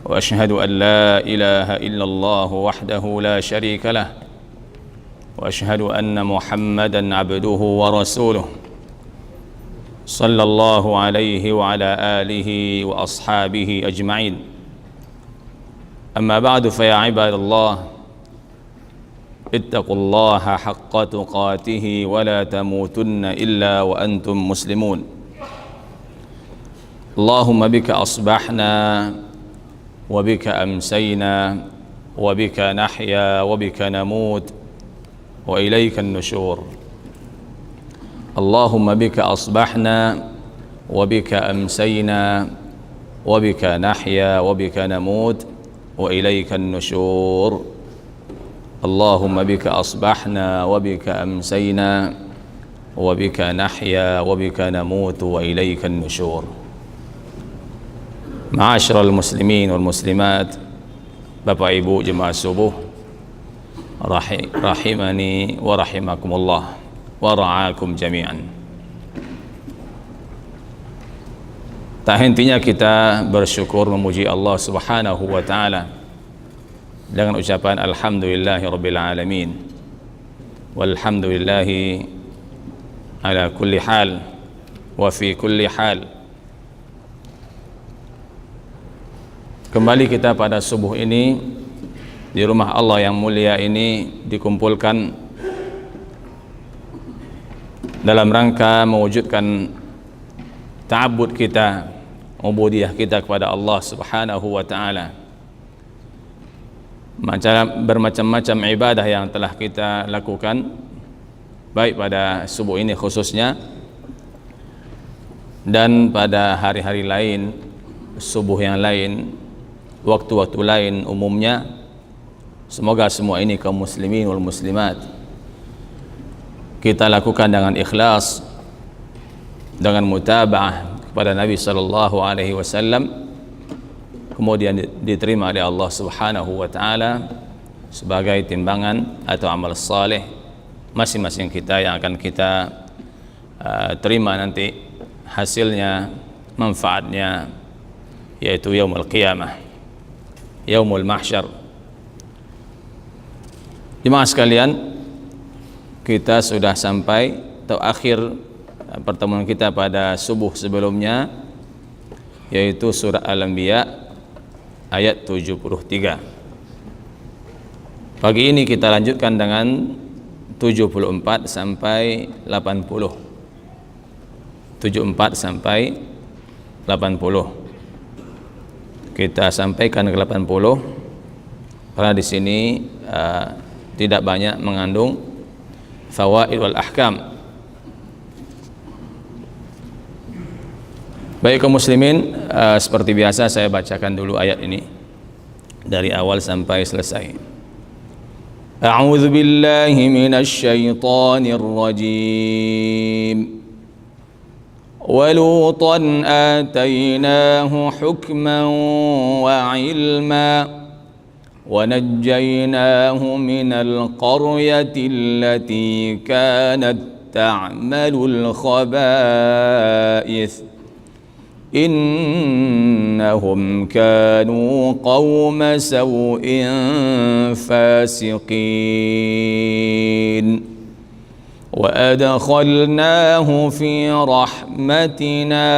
وأشهد أن لا إله إلا الله وحده لا شريك له وأشهد أن محمدا عبده ورسوله صلى الله عليه وعلى آله وأصحابه أجمعين. أما بعد فيا عباد الله اتقوا الله حق تقاته ولا تموتن إلا وأنتم مسلمون. اللهم بك أصبحنا وبك أمسينا وبك نحيا وبك نموت وإليك النشور. اللهم بك أصبحنا وبك أمسينا وبك نحيا وبك نموت وإليك النشور. اللهم بك أصبحنا وبك أمسينا وبك نحيا وبك نموت وإليك النشور. Ma'asyiral muslimin wal muslimat, Bapak Ibu jemaah subuh rahimani wa rahimakumullah wa ra'akum jami'an. Tak hentinya kita bersyukur memuji Allah Subhanahu wa taala dengan ucapan alhamdulillahi rabbil alamin walhamdulillahi ala kulli hal wa fi kulli hal. Kembali kita pada subuh ini di rumah Allah yang mulia ini dikumpulkan dalam rangka mewujudkan ta'abbud kita, ubudiyah kita kepada Allah Subhanahu wa taala. Bermacam-macam ibadah yang telah kita lakukan baik pada subuh ini khususnya dan pada hari-hari lain, subuh yang lain, waktu-waktu lain umumnya. Semoga semua ini kaum muslimin wal muslimat kita lakukan dengan ikhlas, dengan mutaba'ah kepada Nabi sallallahu alaihi wasallam, kemudian diterima oleh Allah Subhanahu wa taala sebagai timbangan atau amal saleh masing-masing kita yang akan kita terima nanti hasilnya, manfaatnya, yaitu yaumul qiyamah, yaumul mahsyar. Jemaah sekalian, kita sudah sampai atau akhir pertemuan kita pada subuh sebelumnya, yaitu surah Al-Anbiya ayat 73. Pagi ini kita lanjutkan dengan 74 sampai 80. 74 sampai 80. Kita sampaikan ke 80 karena di sini tidak banyak mengandung fawaid wal ahkam. Baik kaum muslimin, seperti biasa saya bacakan dulu ayat ini dari awal sampai selesai. A'udzu billahi minasy syaithanir rajim. وَلُوطًا آتَيْنَاهُ حُكْمًا وَعِلْمًا وَنَجَّيْنَاهُ مِنَ الْقَرْيَةِ الَّتِي كَانَتْ تَعْمَلُ الْخَبَائِثَ إِنَّهُمْ كَانُوا قَوْمَ سَوْءٍ فَاسِقِينَ وَأَدْخَلْنَاهُ فِي رَحْمَتِنَا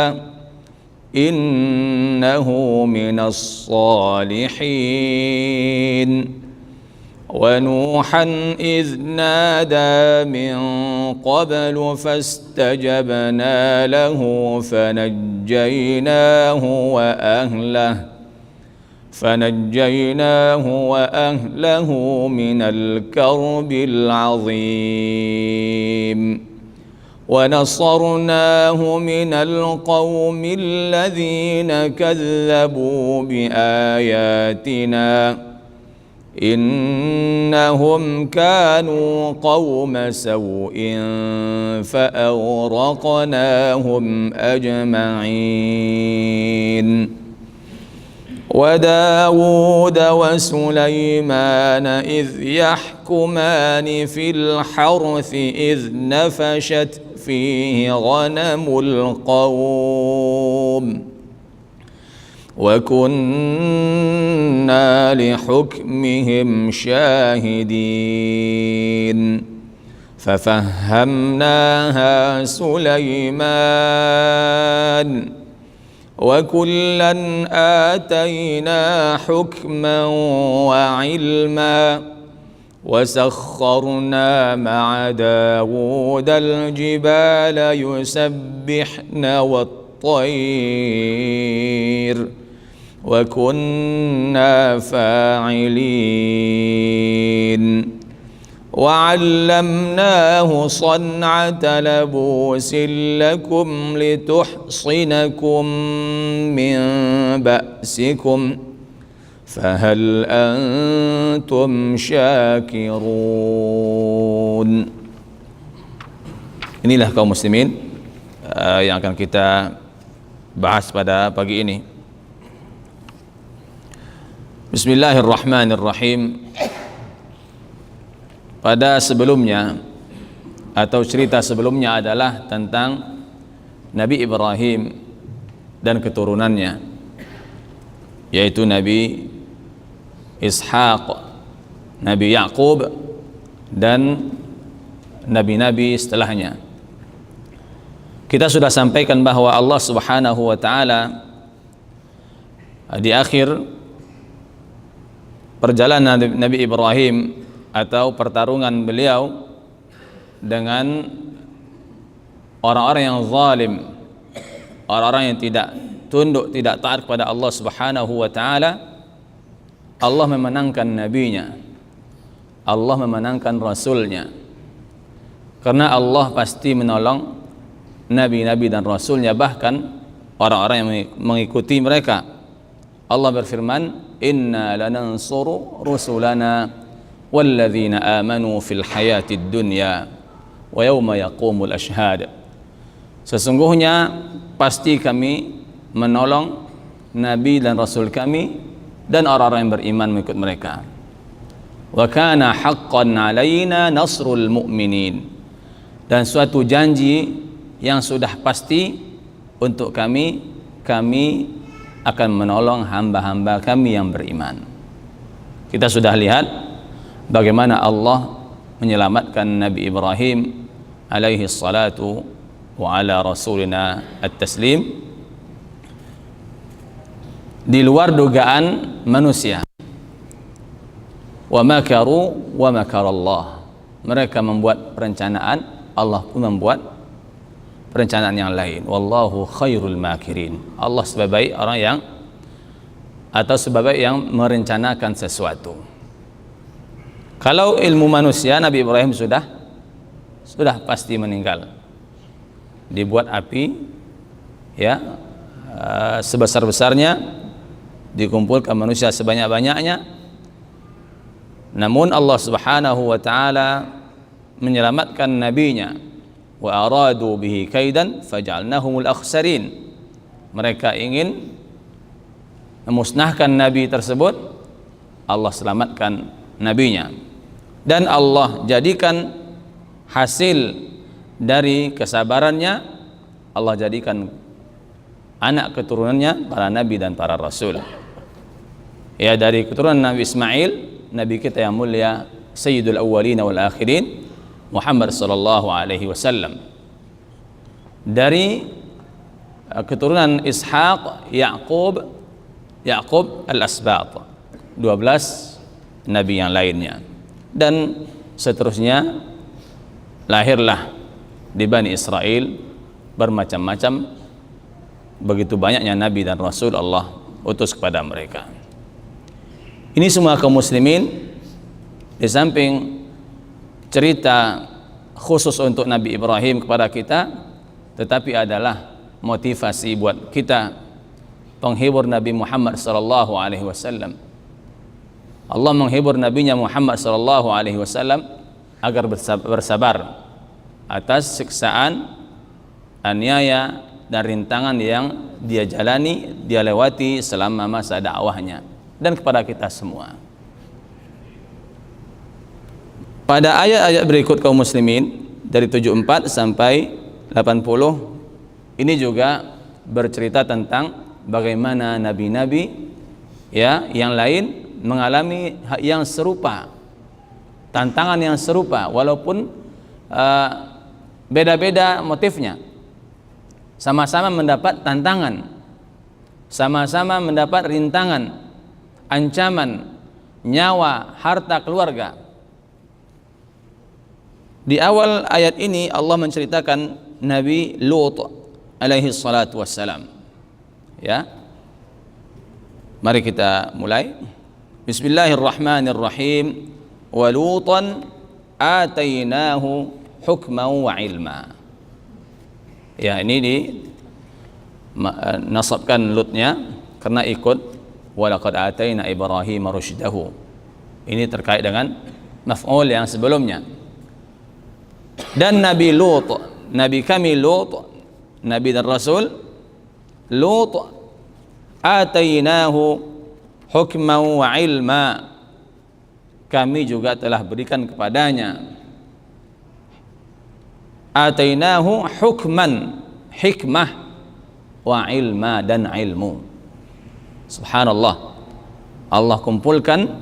إِنَّهُ مِنَ الصَّالِحِينَ وَنُوحًا إِذْ نَادَى مِنْ قَبْلُ فَاسْتَجَبْنَا لَهُ فنجيناه وأهله من الكرب العظيم ونصرناه من القوم الذين كذبوا بآياتنا إنهم كانوا قوم سوء فأغرقناهم أجمعين وداود وسليمان إذ يحكمان في الحرث إذ نفشت فيه غنم القوم وكنا لحكمهم شاهدين ففهمناها سليمان وكلا آتينا حكما وعلما وسخرنا مع داود الجبال يسبحن والطير وكنا فاعلين وعلمناه صنعة لبوس لكم لتحصنكم من بأسكم فهل أنتم شاكرون. Inilah kaum muslimin yang akan kita bahas pada pagi ini. Bismillahirrahmanirrahim. Pada sebelumnya atau cerita sebelumnya adalah tentang Nabi Ibrahim dan keturunannya, yaitu Nabi Ishaq, Nabi Yaqub dan nabi-nabi setelahnya. Kita sudah sampaikan bahwa Allah Subhanahu wa taala di akhir perjalanan Nabi Ibrahim atau pertarungan beliau dengan orang-orang yang zalim, orang-orang yang tidak tunduk, tidak taat kepada Allah Subhanahu wa taala, Allah memenangkan nabinya, Allah memenangkan rasulnya. Karena Allah pasti menolong nabi-nabi dan rasulnya, bahkan orang-orang yang mengikuti mereka. Allah berfirman, inna lanansuru rusulana walladzina amanu fil hayatid dunya wa yawma yaqumul ashhad. Sesungguhnya pasti kami menolong nabi dan rasul kami dan orang-orang yang beriman mengikut mereka. Wa kana haqqan alaina nasrul mu'minin. Dan suatu janji yang sudah pasti untuk kami akan menolong hamba-hamba kami yang beriman. Kita sudah lihat bagaimana Allah menyelamatkan Nabi Ibrahim alaihi salatu wa ala rasulina at-taslim di luar dugaan manusia. Wa makaru wa makarallah. Mereka membuat perencanaan, Allah pun membuat perencanaan yang lain. Wallahu khairul makirin. Allah sebaik orang yang sebaik yang merencanakan sesuatu. Kalau ilmu manusia, Nabi Ibrahim sudah pasti meninggal. Dibuat api, ya, sebesar-besarnya, dikumpulkan manusia sebanyak-banyaknya. Namun Allah Subhanahu wa taala menyelamatkan nabinya. Wa aradu bihi kaidan faj'alnahumul akhsarin. Mereka ingin memusnahkan nabi tersebut, Allah selamatkan nabinya. Dan Allah jadikan hasil dari kesabarannya, Allah jadikan anak keturunannya para nabi dan para rasul. Ya, dari keturunan Nabi Ismail, nabi kita yang mulia, Sayyidul Awwalin wal Akhirin, Muhammad sallallahu alaihi wasallam. Dari keturunan Ishaq, Yaqub al-Asbat, 12 nabi yang lainnya. Dan seterusnya lahirlah di Bani Israel bermacam-macam, begitu banyaknya nabi dan rasul Allah utus kepada mereka. Ini semua kaum muslimin, di samping cerita khusus untuk Nabi Ibrahim kepada kita, tetapi adalah motivasi buat kita, penghibur Nabi Muhammad sallallahu alaihi wasallam. Allah menghibur nabinya Muhammad sallallahu alaihi wasallam agar bersabar atas siksaan, aniaya dan rintangan yang dia jalani, dia lewati selama masa dakwahnya, dan kepada kita semua. Pada ayat-ayat berikut kaum muslimin dari 74 sampai 80 ini juga bercerita tentang bagaimana nabi-nabi ya yang lain mengalami yang serupa, tantangan yang serupa, walaupun beda-beda motifnya. Sama-sama mendapat tantangan, sama-sama mendapat rintangan, ancaman, nyawa, harta, keluarga. Di awal ayat ini Allah menceritakan Nabi Lut alaihi salatu wassalam. Ya, mari kita mulai. Bismillahirrahmanirrahim. Wa Lutan atainahu hukman wa ilma. Ya, ini nasabkan Lutnya karena ikut walaqad ataina Ibrahim rusydahu. Ini terkait dengan maf'ul yang sebelumnya. Dan Nabi Lut, Nabi kami Lut, Nabi dan Rasul Lut, atainahu hukman wa ilma, kami juga telah berikan kepadanya, atainahu hukman, hikmah, wa ilma, dan ilmu. Subhanallah, Allah kumpulkan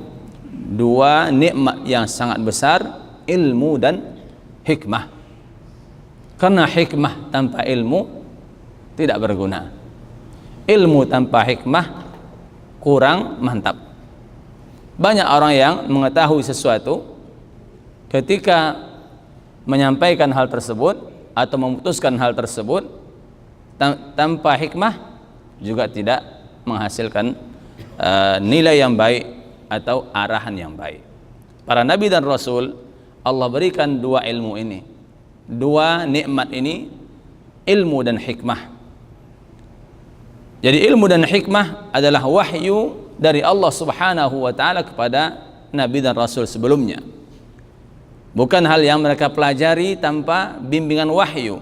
dua nikmat yang sangat besar, ilmu dan hikmah. Karena hikmah tanpa ilmu tidak berguna, ilmu tanpa hikmah kurang mantap. Banyak orang yang mengetahui sesuatu, ketika menyampaikan hal tersebut atau memutuskan hal tersebut tanpa hikmah juga tidak menghasilkan nilai yang baik atau arahan yang baik. Para nabi dan rasul Allah berikan dua ilmu ini, dua nikmat ini, ilmu dan hikmah. Jadi ilmu dan hikmah adalah wahyu dari Allah Subhanahu wa taala kepada nabi dan rasul sebelumnya. Bukan hal yang mereka pelajari tanpa bimbingan wahyu.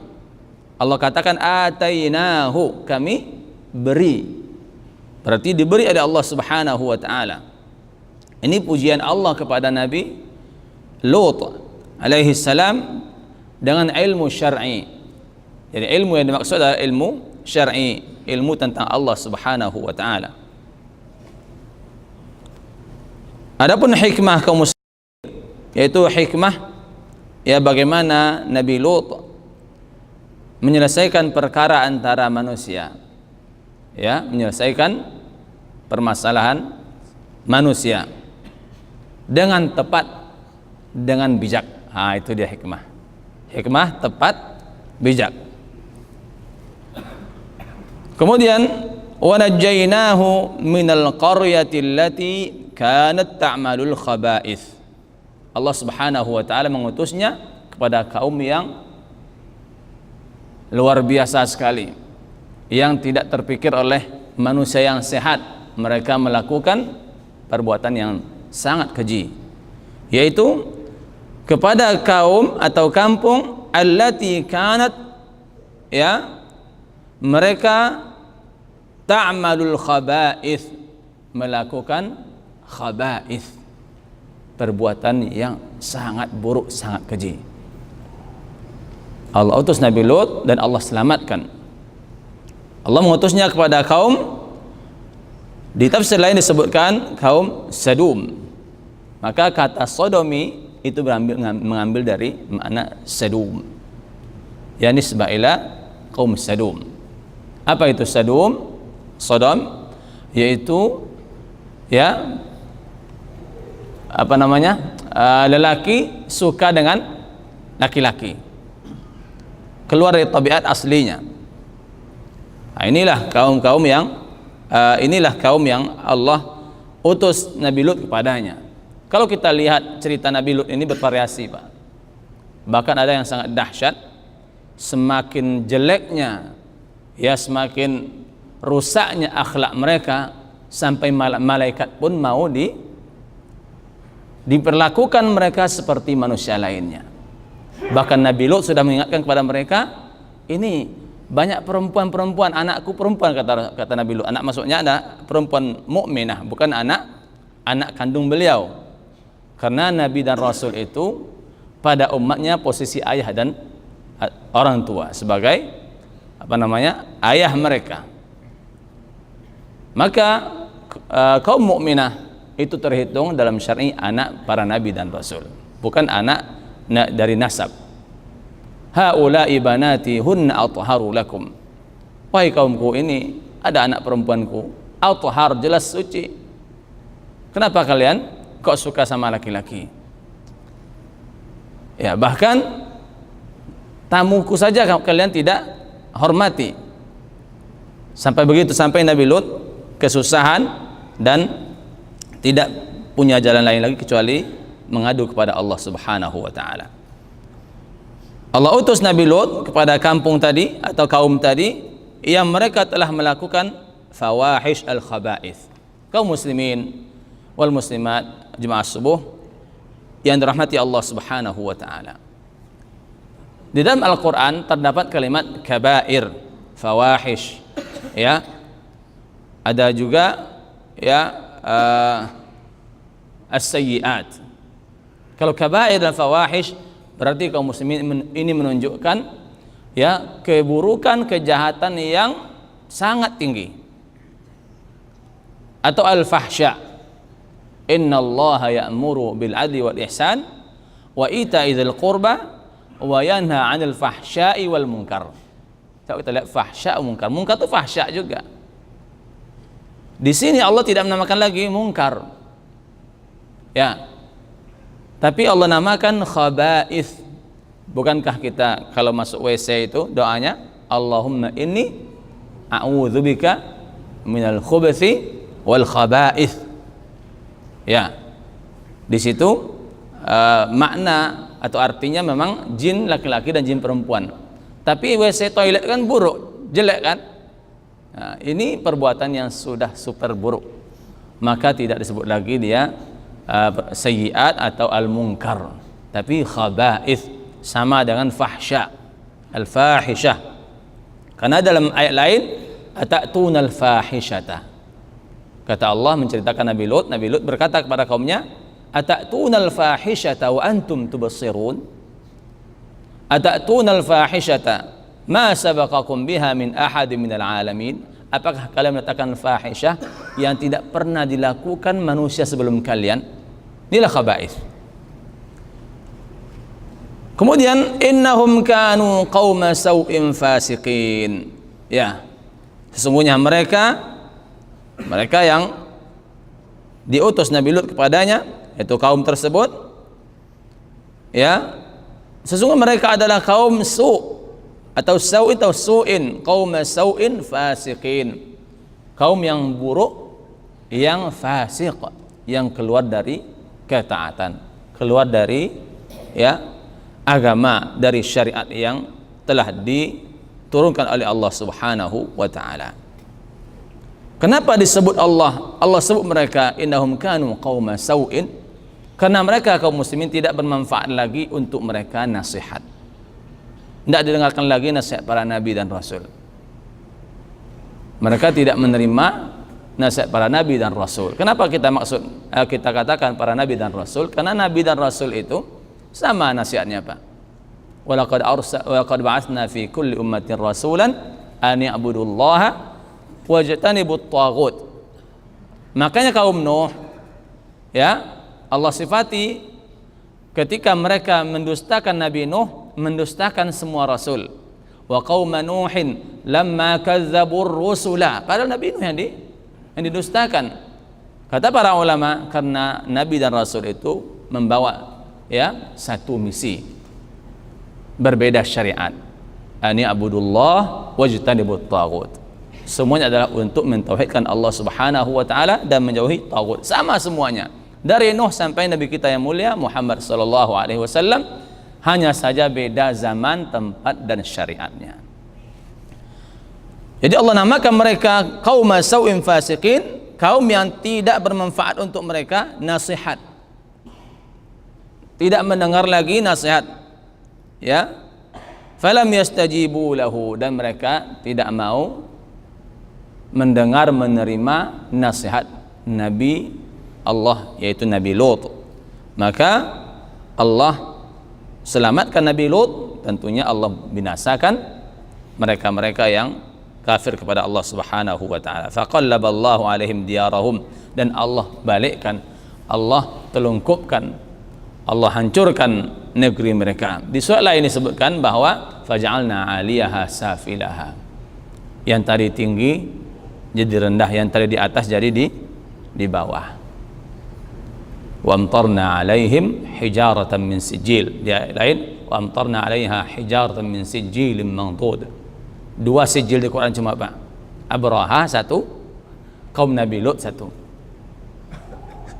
Allah katakan atainahu, kami beri. Berarti diberi oleh Allah Subhanahu wa taala. Ini pujian Allah kepada Nabi Lut alaihi salam dengan ilmu syar'i. Jadi ilmu yang dimaksud adalah ilmu syar'i, ilmu tentang Allah Subhanahu wa taala. Adapun hikmah kaum muslimin, yaitu hikmah ya bagaimana Nabi Lut menyelesaikan perkara antara manusia, ya, menyelesaikan permasalahan manusia dengan tepat, dengan bijak. Itu dia hikmah. Hikmah tepat, bijak. Kemudian wa najjaynahu minal qaryati allati kanat ta'malul khaba'ith. Allah Subhanahu wa taala mengutusnya kepada kaum yang luar biasa sekali, yang tidak terpikir oleh manusia yang sehat. Mereka melakukan perbuatan yang sangat keji, yaitu kepada kaum atau kampung allati kanat, ya, mereka ta'malul khaba'ith, melakukan khaba'ith, perbuatan yang sangat buruk, sangat keji. Allah utus Nabi Lut dan Allah selamatkan. Allah mengutusnya kepada kaum, di tafsir lain disebutkan kaum Sadum. Maka kata sodomi itu mengambil dari makna Sadum, yakni nisbah ila kaum Sadum. Apa itu Sadum? Sodom yaitu, ya, apa namanya, lelaki suka dengan laki-laki, keluar dari tabiat aslinya. Inilah kaum-kaum yang Allah utus Nabi Lut kepadanya. Kalau kita lihat cerita Nabi Lut ini bervariasi, Pak. Bahkan ada yang sangat dahsyat. Semakin jeleknya, ya, semakin rusaknya akhlak mereka, sampai malaikat pun mau diperlakukan mereka seperti manusia lainnya. Bahkan Nabi Lut sudah mengingatkan kepada mereka, ini banyak perempuan-perempuan, anakku perempuan, kata Nabi Lut. Anak maksudnya ada perempuan mukminah, bukan anak kandung beliau. Karena Nabi dan Rasul itu pada umatnya posisi ayah dan orang tua, sebagai apa namanya, ayah mereka. Maka kaum mukminah itu terhitung dalam syar'i anak para nabi dan rasul, bukan anak dari nasab. Haula'i banati hunna atharu lakum. Wahai kaumku, ini ada anak perempuanku, athhar, jelas suci. Kenapa kalian kok suka sama laki-laki? Ya, bahkan tamuku saja kalian tidak hormati. Sampai begitu, sampai Nabi Lut kesusahan dan tidak punya jalan lain lagi kecuali mengadu kepada Allah Subhanahu wa taala. Allah utus Nabi Lut kepada kampung tadi atau kaum tadi yang mereka telah melakukan fawahish al-khaba'ith. Kaum muslimin wal muslimat jemaah subuh yang dirahmati Allah Subhanahu wa taala. Di dalam Al-Qur'an terdapat kalimat kabair, fawahish, ya. Ada juga ya as-sayyi'at. Kalau kabair dan fawahish berarti kaum muslimin ini menunjukkan ya keburukan, kejahatan yang sangat tinggi. Atau al-fahsya. Innallaha ya'muru bil 'adli wal ihsan wa ita'i dzil qurba wa yanha 'anil fahsya'i wal munkar. Kalau kita lihat fahsya munkar, munkar itu fahsya juga. Di sini Allah tidak menamakan lagi munkar, ya, tapi Allah namakan khaba'ith. Bukankah kita kalau masuk WC itu doanya Allahumma inni a'udzubika minal khubuthi wal khaba'ith. Ya, di situ makna atau artinya memang jin laki-laki dan jin perempuan. Tapi WC toilet kan buruk, jelek kan? Nah, ini perbuatan yang sudah super buruk, maka tidak disebut lagi dia sayyiat atau al-munkar, tapi khaba'ith, sama dengan fahsya, al-fahishah. Karena dalam ayat lain atatuna al-fahishata, kata Allah menceritakan Nabi Lut berkata kepada kaumnya, atatuna al-fahishata wa antum tubsirun, atatuna al-fahishata ma sabaqakum biha min ahadin minal alamin. Apakah kalian meletakkan fahishah yang tidak pernah dilakukan manusia sebelum kalian? Inilah khaba'ith. Kemudian innahum kanu qauma sau'in fasiqin. Ya, sesungguhnya mereka yang diutus Nabi Lut kepadanya, yaitu kaum tersebut, ya, sesungguhnya mereka adalah kaum atau sau'in atau su'in, kaum sau'in fasiqin, kaum yang buruk, yang fasik, yang keluar dari ketaatan, keluar dari ya agama, dari syariat yang telah diturunkan oleh Allah Subhanahu wa taala. Kenapa disebut Allah sebut mereka innahum kanu qauma sau'in? Karena mereka kaum muslimin tidak bermanfaat lagi untuk mereka nasihat. Tidak didengarkan lagi nasihat para nabi dan rasul. Mereka tidak menerima nasihat para nabi dan rasul. Kenapa kita katakan para nabi dan rasul? Karena nabi dan rasul itu sama nasihatnya, Pak. Walaqad ba'atsna fi kulli ummatin rasulan an ya'budullaha wajtanibut taghut. Makanya kaum Nuh, ya, Allah sifati ketika mereka mendustakan Nabi Nuh, mendustakan semua rasul. Wa qauma Nuhin lamma kadzdzabur rusula. Padahal Nabi Nuh yang didustakan. Kata para ulama, karena nabi dan rasul itu membawa ya satu misi, berbeda syariat. Ani abudullah wajtanibut taghut. Semuanya adalah untuk mentauhidkan Allah Subhanahu wa taala dan menjauhi taghut. Sama semuanya. Dari Nuh sampai nabi kita yang mulia Muhammad sallallahu alaihi wasallam, hanya saja beda zaman, tempat dan syariatnya. Jadi Allah namakan mereka kaum sau'in fasiqin, kaum yang tidak bermanfaat untuk mereka nasihat. Tidak mendengar lagi nasihat. Ya. Falam yastajibu lahu, dan mereka tidak mau mendengar, menerima nasihat Nabi Allah, yaitu Nabi Lut. Maka Allah selamatkan Nabi Lut, tentunya Allah binasakan mereka-mereka yang kafir kepada Allah Subhanahu wa taala. Faqallaballahu alaihim diyarahum, dan Allah balikkan, Allah telungkupkan, Allah hancurkan negeri mereka. Di surat lain disebutkan bahwa faj'alna 'aliyaha safilaha, yang tadi tinggi jadi rendah, yang tadi di atas jadi di bawah. Wamtarna 'alaihim hijaratan min sijil, di ayat lain wamtarna 'alaiha hijaratan min sijilin mandud. Dua sijil di Quran cuma Pak. Abraha satu, kaum Nabi Lut satu.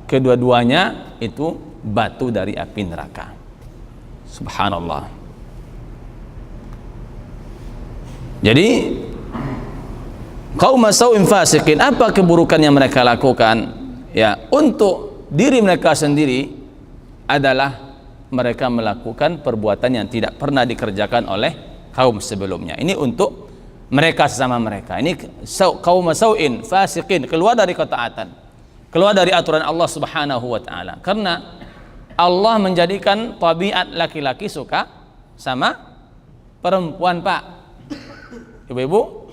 Kedua-duanya itu batu dari api neraka. Subhanallah. Jadi kaum sau'in fasiqin, apa keburukan yang mereka lakukan? Ya, untuk diri mereka sendiri adalah mereka melakukan perbuatan yang tidak pernah dikerjakan oleh kaum sebelumnya. Ini untuk mereka sesama mereka. Ini kaum sau'in fasiqin, keluar dari ketaatan, keluar dari aturan Allah Subhanahu wa taala. Karena Allah menjadikan tabiat laki-laki suka sama perempuan, Pak. Ibu-ibu,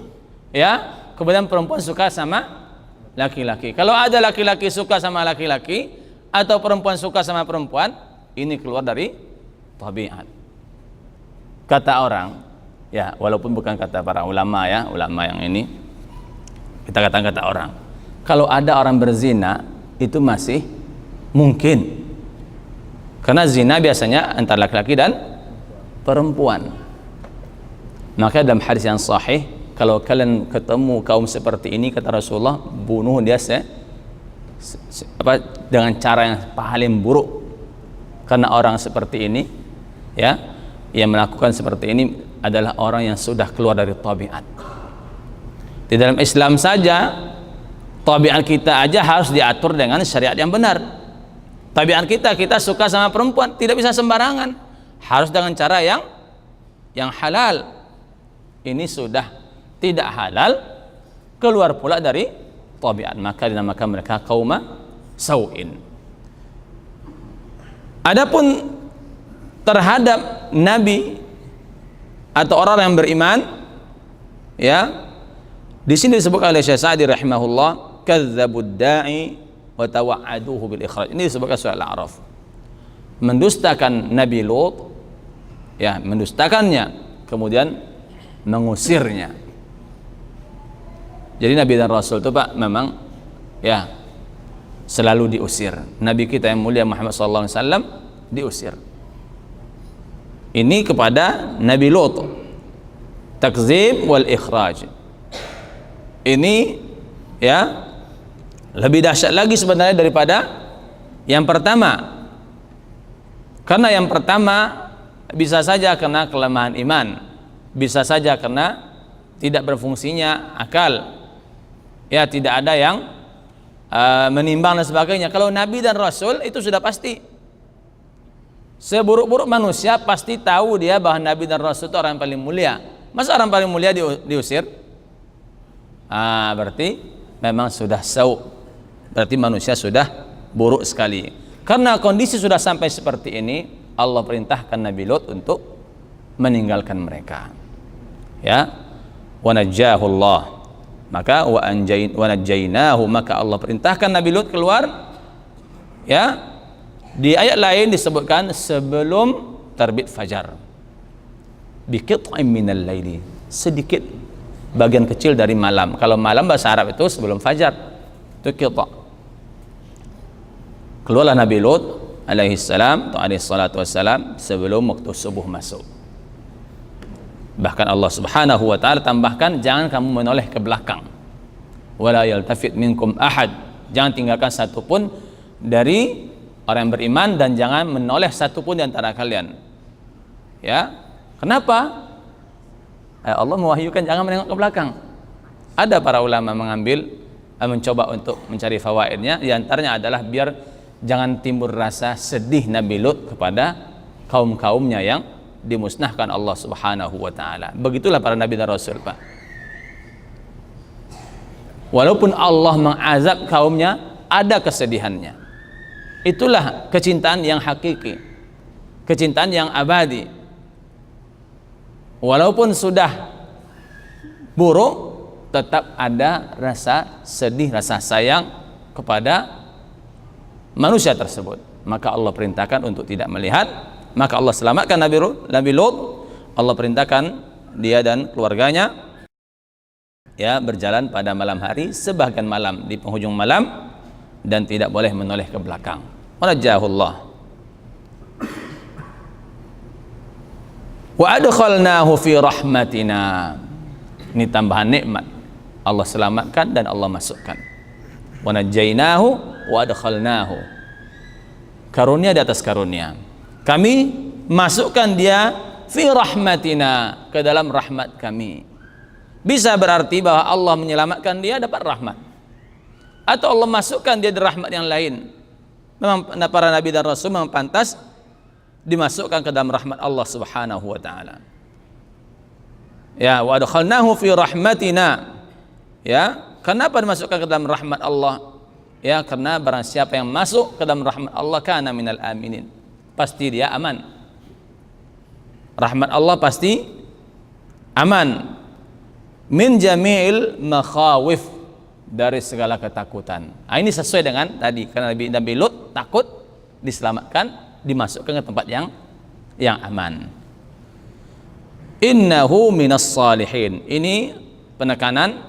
ya, kemudian perempuan suka sama laki-laki. Kalau ada laki-laki suka sama laki-laki atau perempuan suka sama perempuan, ini keluar dari tabiat. Kata orang, ya, walaupun bukan kata para ulama, ya, ulama yang ini, kita kata orang, kalau ada orang berzina itu masih mungkin, karena zina biasanya antara laki-laki dan perempuan. Maka dalam hadis yang sahih, kalau kalian ketemu kaum seperti ini, kata Rasulullah, bunuh dia dengan cara yang paling buruk. Karena orang seperti ini, ya, yang melakukan seperti ini adalah orang yang sudah keluar dari tabiat. Di dalam Islam saja, tabiat kita aja harus diatur dengan syariat yang benar. Tabiat kita suka sama perempuan, tidak bisa sembarangan, harus dengan cara yang halal. Ini sudah tidak halal, keluar pula dari tabiat, maka dinamakan mereka kaum sau'in. Adapun terhadap nabi atau orang yang beriman, ya, di sini disebutkan oleh Syekh Sa'di rahimahullah, kadzdzabud da'i wa tawa'aduhu bil ikhraj. Ini disebutkan surah Al-A'raf, mendustakan Nabi Lut, ya, mendustakannya, kemudian mengusirnya. Jadi Nabi dan Rasul itu, Pak, memang, ya, selalu diusir. Nabi kita yang mulia Muhammad SAW diusir. Ini kepada Nabi Lut, takzib wal ikhraj. Ini, ya, lebih dahsyat lagi sebenarnya daripada yang pertama. Karena yang pertama bisa saja karena kelemahan iman, bisa saja karena tidak berfungsinya akal, ya, tidak ada yang menimbang dan sebagainya. Kalau Nabi dan Rasul itu sudah pasti. Seburuk-buruk manusia pasti tahu dia bahwa Nabi dan Rasul itu orang yang paling mulia. Masa orang paling mulia diusir? Berarti memang sudah sau', berarti manusia sudah buruk sekali. Karena kondisi sudah sampai seperti ini, Allah perintahkan Nabi Lut untuk meninggalkan mereka, ya. Wa najjahullah, maka wa najjaynahu, maka Allah perintahkan Nabi Lut keluar, ya. Di ayat lain disebutkan sebelum terbit fajar, biqit'in minal laili, sedikit bagian kecil dari malam. Kalau malam bahasa Arab itu sebelum fajar, itu qita'. Keluarlah Nabi Lut alaihi salam, alaihi salatu wassalam, sebelum waktu subuh masuk. Bahkan Allah Subhanahu wa taala tambahkan, jangan kamu menoleh ke belakang, wala yaltafit minkum ahad, jangan tinggalkan satupun dari orang yang beriman, dan jangan menoleh satupun di antara kalian, ya. Kenapa? Allah mewahyukan jangan menengok ke belakang. Ada para ulama mencoba untuk mencari fawaidnya, di antaranya adalah biar jangan timbul rasa sedih Nabi Lut kepada kaum-kaumnya yang dimusnahkan Allah Subhanahu wa taala. Begitulah para nabi dan rasul, Pak. Walaupun Allah mengazab kaumnya, ada kesedihannya. Itulah kecintaan yang hakiki, kecintaan yang abadi. Walaupun sudah buruk, tetap ada rasa sedih, rasa sayang kepada manusia tersebut. Maka Allah perintahkan untuk tidak melihat. Maka Allah selamatkan Nabi Lut. Allah perintahkan dia dan keluarganya ya berjalan pada malam hari, sebagian malam di penghujung malam, dan tidak boleh menoleh ke belakang. Wanajahullah wa adkhalnahu fi rahmatina. Ini tambahan nikmat. Allah selamatkan dan Allah masukkan. Wa najainahu wa adkhalnahu. Karunia di atas karunia. Kami masukkan dia fi rahmatina, ke dalam rahmat kami. Bisa berarti bahwa Allah menyelamatkan dia dapat rahmat, atau Allah masukkan dia di rahmat yang lain. Memang para nabi dan rasul memang pantas dimasukkan ke dalam rahmat Allah Subhanahu wa taala. Ya, wa adkhalnahu fi rahmatina. Ya, kenapa dimasukkan ke dalam rahmat Allah? Ya, karena barang siapa yang masuk ke dalam rahmat Allah kana minal aminin, pasti dia aman. Rahmat Allah pasti aman. Min jami'il makhawif, dari segala ketakutan. Ini sesuai dengan tadi, karena Nabi Lut takut, diselamatkan, dimasukkan ke tempat yang aman. Innahu minas salihin. Ini penekanan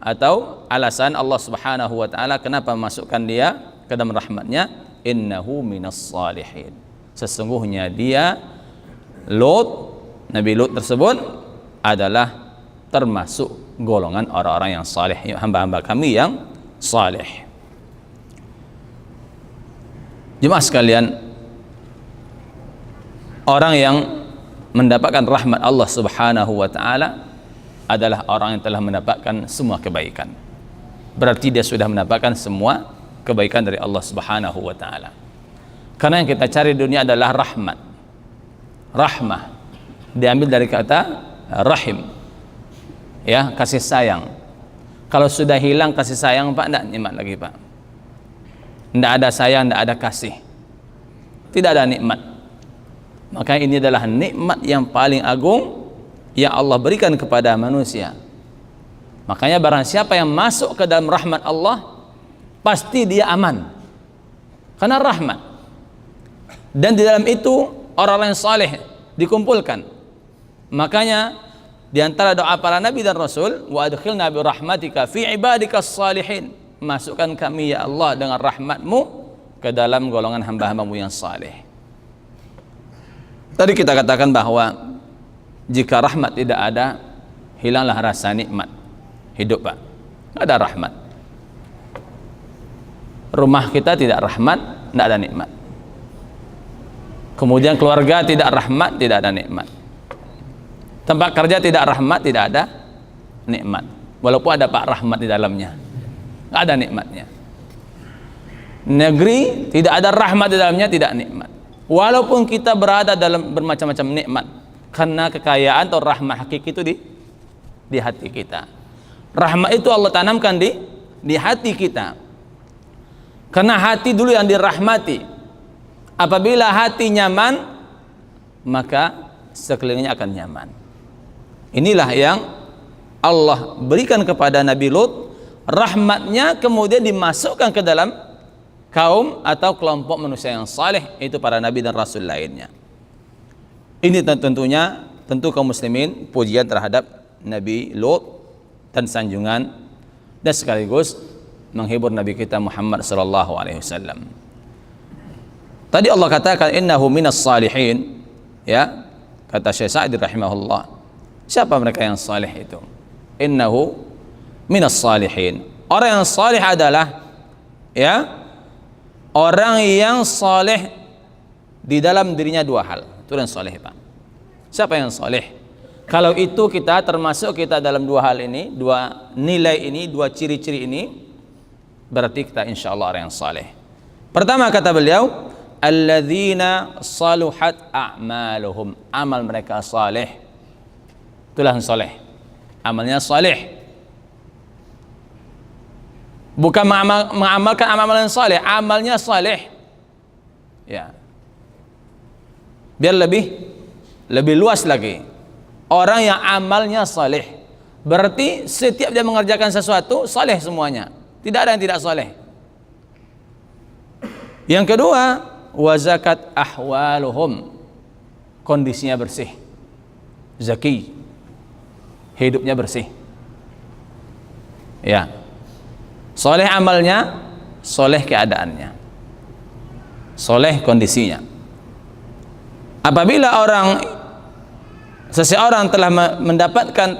atau alasan Allah Subhanahu wa taala kenapa memasukkan dia ke dalam rahmatnya. Innahu minas salihin. Sesungguhnya dia Nabi Lut tersebut adalah termasuk golongan orang-orang yang saleh, hamba-hamba kami yang saleh. Jemaah sekalian, orang yang mendapatkan rahmat Allah Subhanahu wa taala adalah orang yang telah mendapatkan semua kebaikan. Berarti dia sudah mendapatkan semua kebaikan dari Allah Subhanahu wa taala. Karena yang kita cari di dunia adalah rahmat. Rahmah diambil dari kata rahim. Ya, kasih sayang. Kalau sudah hilang kasih sayang, Pak, tidak nikmat lagi, Pak. Tidak ada sayang, tidak ada kasih, tidak ada nikmat. Maka ini adalah nikmat yang paling agung yang Allah berikan kepada manusia. Makanya barang siapa yang masuk ke dalam rahmat Allah, pasti dia aman, karena rahmat. Dan di dalam itu orang-orang yang saleh dikumpulkan. Makanya di antara doa para nabi dan rasul, wa adkhilna bi rahmatika fi ibadikas salihin, masukkan kami ya Allah dengan rahmatmu ke dalam golongan hamba-hambamu yang saleh. Tadi kita katakan bahwa jika rahmat tidak ada, hilanglah rasa nikmat hidup, Pak. Tidak ada rahmat. Rumah kita tidak rahmat, tidak ada nikmat. Kemudian keluarga tidak rahmat, tidak ada nikmat. Tempat kerja tidak rahmat, tidak ada nikmat. Walaupun ada Pak rahmat di dalamnya, tidak ada nikmatnya. Negeri tidak ada rahmat di dalamnya, tidak nikmat. Walaupun kita berada dalam bermacam-macam nikmat, karena kekayaan atau rahmat hakiki itu di hati kita. Rahmat itu Allah tanamkan di hati kita. Karena hati dulu yang dirahmati. Apabila hati nyaman, maka sekelilingnya akan nyaman. Inilah yang Allah berikan kepada Nabi Lut, rahmatnya kemudian dimasukkan ke dalam kaum atau kelompok manusia yang saleh, itu para nabi dan rasul lainnya. Ini tentu kaum muslimin pujian terhadap Nabi Lut dan sanjungan, dan sekaligus menghibur Nabi kita Muhammad sallallahu alaihi wasallam. Tadi Allah katakan innahu minas salihin, ya, kata Syekh Sa'di rahimahullah. Siapa mereka yang saleh itu? Innahu minas salihin. Orang yang saleh adalah, ya, orang yang saleh di dalam dirinya dua hal. Itu yang saleh, Pak. Siapa yang saleh? Kalau itu kita termasuk kita dalam dua hal ini, dua nilai ini, dua ciri-ciri ini, berarti kita insyaallah orang yang saleh. Pertama kata beliau, alladzina saluhat a'maluhum, amal mereka saleh. Itulah yang saleh. Amalnya saleh. Bukan mengamalkan amal yang saleh, amalnya saleh. Ya. Biar lebih luas lagi. Orang yang amalnya saleh, Berarti setiap dia mengerjakan sesuatu saleh semuanya, tidak ada yang tidak saleh. Yang kedua, wa zakat ahwaluhum, kondisinya bersih, zaki, hidupnya bersih. Ya, soleh amalnya, soleh keadaannya, soleh kondisinya. Apabila seseorang telah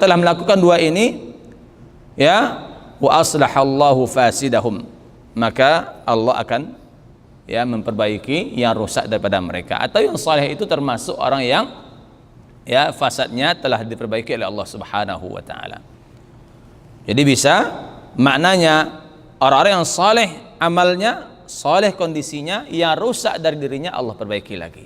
telah melakukan dua ini, ya, wa aslahallahu fasidahum, maka Allah akan memperbaiki yang rusak daripada mereka. Atau yang saleh itu termasuk orang yang fasadnya telah diperbaiki oleh Allah Subhanahu wa taala. Jadi bisa maknanya orang-orang yang saleh amalnya, saleh kondisinya, yang rusak dari dirinya Allah perbaiki lagi.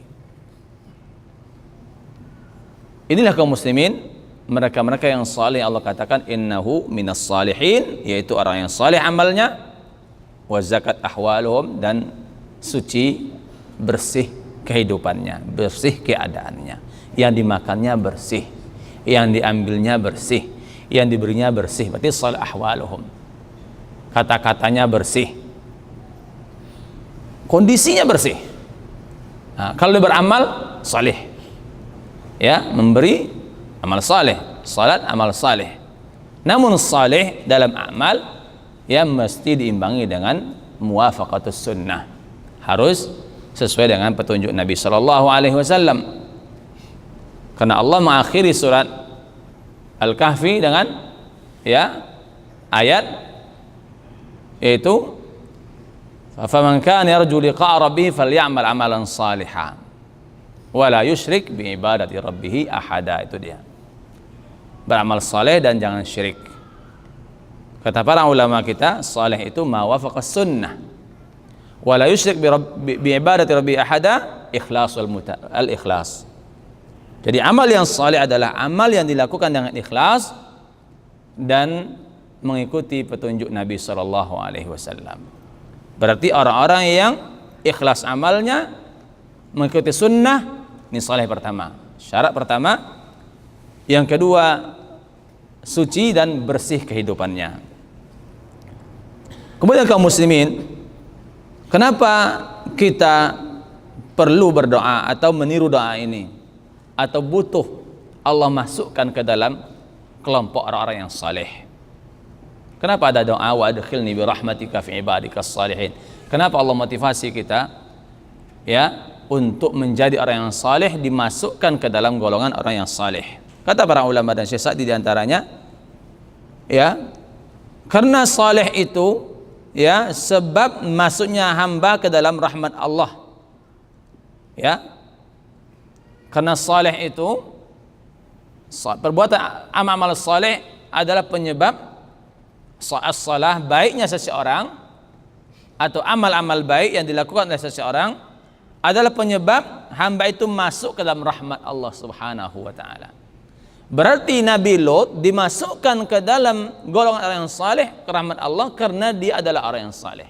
Inilah kaum muslimin, mereka-mereka yang saleh, Allah katakan innahu minas salihin, yaitu orang yang saleh amalnya, wa zakat ahwaluhum, dan suci, bersih kehidupannya, bersih keadaannya, yang dimakannya bersih, yang diambilnya bersih, yang diberinya bersih. Berarti salih ahwaluhum, kata-katanya bersih, kondisinya bersih. Nah, kalau dia beramal salih, memberi amal saleh, salat amal saleh. Namun saleh dalam amal mesti diimbangi dengan muwafaqatus sunnah, harus sesuai dengan petunjuk Nabi sallallahu alaihi wasallam. Karena Allah mengakhiri surat Al-Kahfi dengan ayat yaitu faman kana yarju liqa'a rabbih falyamal amalan salihan wa la yusyrik bi ibadati rabbih ahada. Itu dia, beramal saleh dan jangan syirik. Kata para ulama kita, saleh itu ma wafaqa sunnah, wa la yusyrik bi ibadati rabbih ahada, al-ikhlas. Jadi amal yang saleh adalah amal yang dilakukan dengan ikhlas dan mengikuti petunjuk Nabi sallallahu alaihi wasallam. Berarti orang-orang yang ikhlas amalnya, mengikuti sunnah, ini saleh pertama, syarat pertama. Yang kedua, suci dan bersih kehidupannya. Kemudian kaum muslimin, kenapa kita perlu berdoa atau meniru doa ini, atau butuh Allah masukkan ke dalam kelompok orang-orang yang saleh? Kenapa ada doa wa adkhilni bi rahmatika fi ibadikas salihin? Kenapa Allah motivasi kita untuk menjadi orang yang saleh, dimasukkan ke dalam golongan orang yang saleh? Kata para ulama dan Syekh Sa'di di antaranya, karena saleh itu sebab masuknya hamba ke dalam rahmat Allah. Karena saleh itu, perbuatan amal saleh adalah penyebab salah baiknya seseorang, atau amal-amal baik yang dilakukan oleh seseorang adalah penyebab hamba itu masuk ke dalam rahmat Allah Subhanahu wa taala. Berarti Nabi Lut dimasukkan ke dalam golongan orang yang saleh, ke rahmat Allah, karena dia adalah orang yang saleh.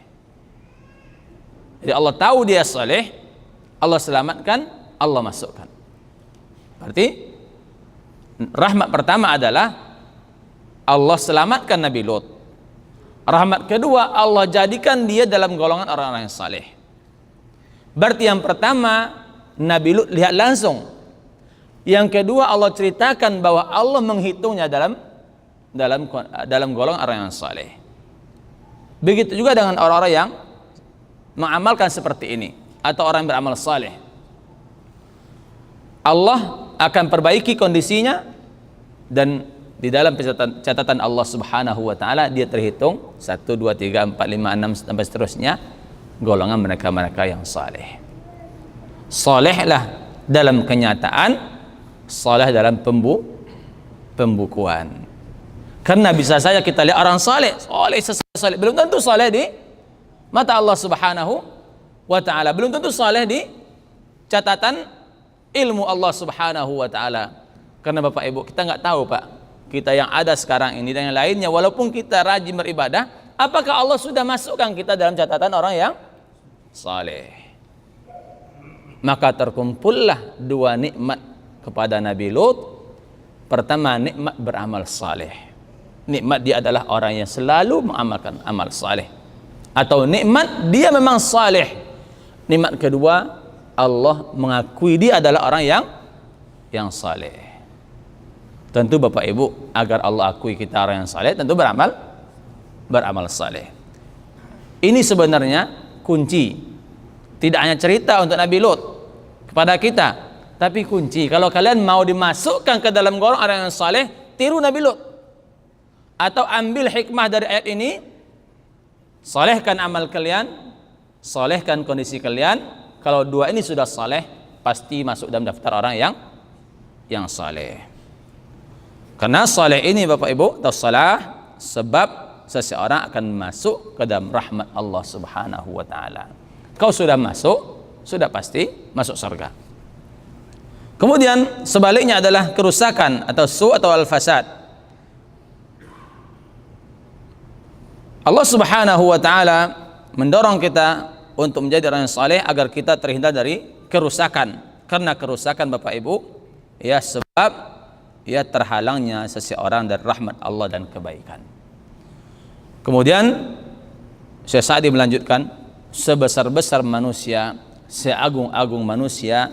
Jadi Allah tahu dia saleh, Allah selamatkan, Allah masukkan. Berarti rahmat pertama adalah Allah selamatkan Nabi Lut. Rahmat kedua, Allah jadikan dia dalam golongan orang-orang yang saleh. Berarti yang pertama Nabi Lut lihat langsung. Yang kedua, Allah ceritakan bahwa Allah menghitungnya dalam golongan orang yang saleh. Begitu juga dengan orang-orang yang mengamalkan seperti ini, atau orang yang beramal saleh. Allah akan perbaiki kondisinya, dan di dalam catatan Allah Subhanahu wa taala dia terhitung 1, 2, 3, 4, 5, 6 sampai seterusnya golongan mereka-mereka yang saleh. Salehlah dalam kenyataan, saleh dalam pembukuan. Karena bisa saja kita lihat orang saleh, saleh belum tentu saleh di mata Allah Subhanahu wa taala, belum tentu saleh di catatan ilmu Allah Subhanahu wa taala. Karena Bapak Ibu, kita nggak tahu Pak, kita yang ada sekarang ini dan yang lainnya, walaupun kita rajin beribadah, apakah Allah sudah masukkan kita dalam catatan orang yang saleh? Maka terkumpullah dua nikmat kepada Nabi Lut. Pertama, nikmat beramal saleh. nikmat dia adalah orang yang selalu mengamalkan amal saleh, atau nikmat dia memang saleh. Nikmat kedua, Allah mengakui dia adalah orang yang saleh. Tentu Bapak Ibu, agar Allah akui kita orang yang saleh, tentu beramal saleh. Ini sebenarnya kunci. Tidak hanya cerita untuk Nabi Lut kepada kita, tapi kunci. Kalau kalian mau dimasukkan ke dalam golongan orang yang saleh, tiru Nabi Lut. Atau ambil hikmah dari ayat ini, salehkan amal kalian, salehkan kondisi kalian. Kalau dua ini sudah saleh, pasti masuk dalam daftar orang yang saleh. Karena saleh ini Bapak Ibu, atau salah, sebab seseorang akan masuk ke dalam rahmat Allah Subhanahu wa taala. Kau sudah masuk, sudah pasti masuk surga. Kemudian sebaliknya adalah kerusakan atau atau al-fasad. Allah Subhanahu wa taala mendorong kita untuk menjadi orang yang saleh agar kita terhindar dari kerusakan. Karena kerusakan Bapak Ibu, ya sebab ya terhalangnya seseorang dari rahmat Allah dan kebaikan. Kemudian Syekh Sa'di melanjutkan, sebesar-besar manusia, seagung-agung manusia,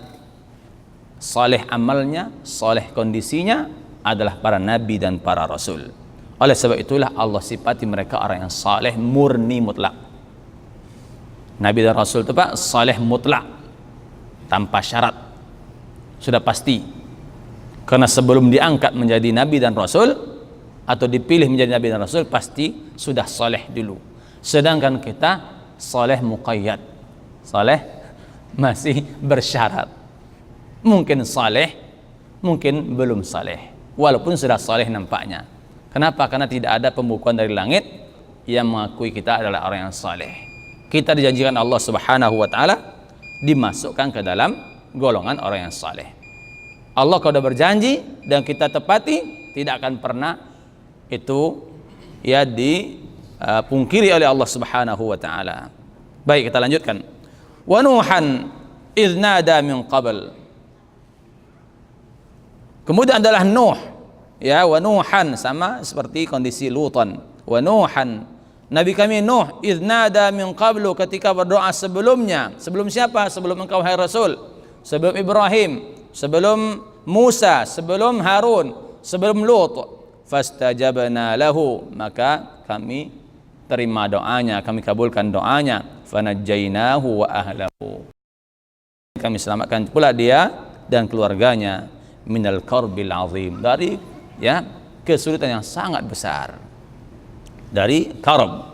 saleh amalnya, saleh kondisinya adalah para nabi dan para rasul. Oleh sebab itulah Allah sifati mereka orang yang saleh murni mutlak. Nabi dan rasul itu Pak, saleh mutlak, tanpa syarat, sudah pasti. Karena sebelum diangkat menjadi nabi dan rasul atau dipilih menjadi nabi dan rasul, pasti sudah saleh dulu. Sedangkan kita saleh muqayyad, saleh masih bersyarat. Mungkin saleh, mungkin belum saleh, walaupun sudah saleh nampaknya. Kenapa? Karena tidak ada pembukuan dari langit yang mengakui kita adalah orang yang saleh. Kita dijanjikan Allah Subhanahu wa taala dimasukkan ke dalam golongan orang yang saleh. Allah kalau sudah berjanji dan kita tepati, tidak akan pernah itu ya dipungkiri oleh Allah Subhanahu wa taala. Baik, kita lanjutkan. Wa Nuhan idz nada min qabl. Kemudian adalah Nuh, ya, wa Nuhan sama seperti kondisi Lutan. Wa Nuhan, Nabi kami Nuh idz nada min qablu, ketika berdoa sebelumnya. Sebelum siapa? Sebelum engkau hai Rasul, sebelum Ibrahim, sebelum Musa, sebelum Harun, sebelum Lut. Fastajabna lahu, maka kami terima doanya, kami kabulkan doanya. Fanajjainahu wa ahlahu, kami selamatkan pula dia dan keluarganya minal karbil azim, dari ya kesulitan yang sangat besar. Dari karb,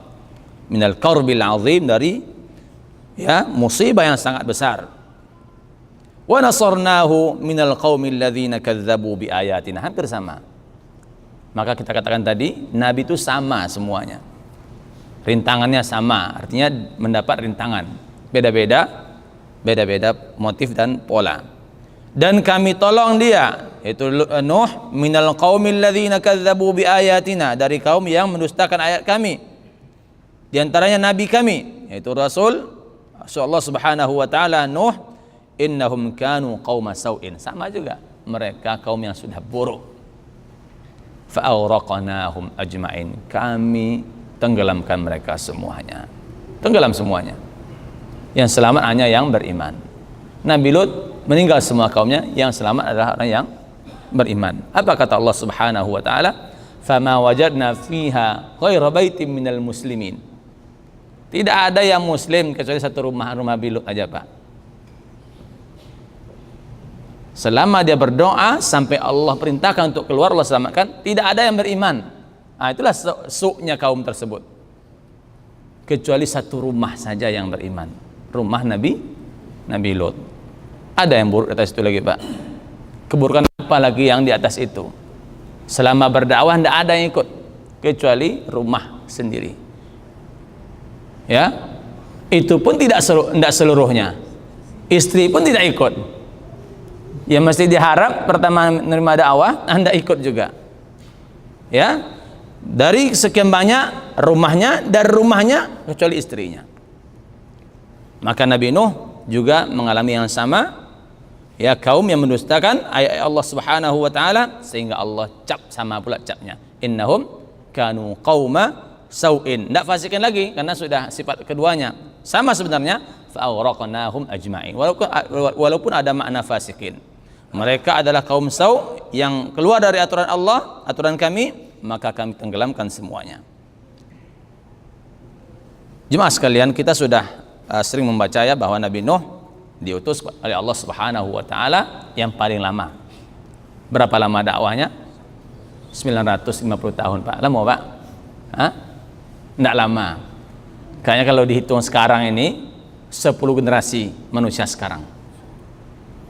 minal karbil azim, dari ya musibah yang sangat besar. Wa nasarnahu minal qaumil ladzina kadzdzabu bi ayatina, hampir sama. Maka kita katakan tadi, nabi itu sama semuanya. Rintangannya sama, artinya mendapat rintangan. Beda-beda motif dan pola. Dan kami tolong dia, yaitu Nuh, minal qaumil ladzina kadzdzabu bi ayatina, dari kaum yang mendustakan ayat kami. Di antaranya nabi kami, yaitu Rasul Allah Subhanahu wa taala Nuh, innahum kanu qauma sau'in, sama juga mereka kaum yang sudah buruk. Fa'awraqnahum ajma'in, kami tenggelamkan mereka semuanya. Tenggelam semuanya. Yang selamat hanya yang beriman. Nabi Lut meninggal semua kaumnya, yang selamat adalah orang yang beriman. Apa kata Allah Subhanahu wa taala? Fama wajadna fiha ghaira baitin minal muslimin. Tidak ada yang muslim kecuali satu rumah Nabi Lut aja, Pak. Selama dia berdoa sampai Allah perintahkan untuk keluar, Allah selamatkan, tidak ada yang beriman. Nah, itulah su'nya kaum tersebut. Kecuali satu rumah saja yang beriman, rumah Nabi Lut. Ada yang buruk di atas itu lagi, Pak. Keburukan apa lagi yang di atas itu? Selama berdakwah tidak ada yang ikut kecuali rumah sendiri. Ya, itu pun tidak seluruhnya. Istri pun tidak ikut. Ya mesti diharap pertama menerima dakwah Anda ikut juga. Ya. Dari sekian banyak rumahnya, dari rumahnya kecuali istrinya. Maka Nabi Nuh juga mengalami yang sama, ya, kaum yang mendustakan ayat Allah Subhanahu wa taala, sehingga Allah cap sama pula capnya. Innahum kanu qauma sau'in. Tidak fasikin lagi karena sudah sifat keduanya sama sebenarnya. Fa'aghraqnahum ajma'in. Walaupun ada makna fasikin. Mereka adalah kaum sau yang keluar dari aturan Allah, aturan kami, maka kami tenggelamkan semuanya. Jemaah sekalian, kita sudah sering membaca ya bahwa Nabi Nuh diutus oleh Allah Subhanahu wa taala yang paling lama. Berapa lama dakwahnya? 950 tahun, Pak. Lama, Pak? Hah? Tidak lama. Kayaknya kalau dihitung sekarang ini 10 generasi manusia sekarang.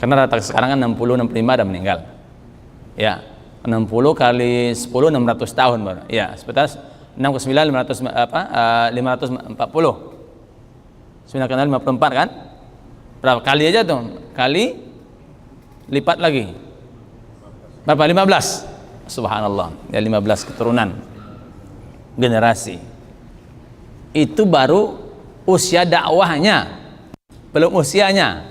Karena rata sekarang kan 60 65 dah meninggal. Ya, 60 kali 10 600 tahun baru. Ya, sekitar 6 ke 9 500 540. 9 kali 54 kan? Berapa kali aja tuh? Kali lipat lagi. Berapa? 15. Subhanallah. Ya 15 keturunan generasi. Itu baru usia dakwahnya, belum usianya.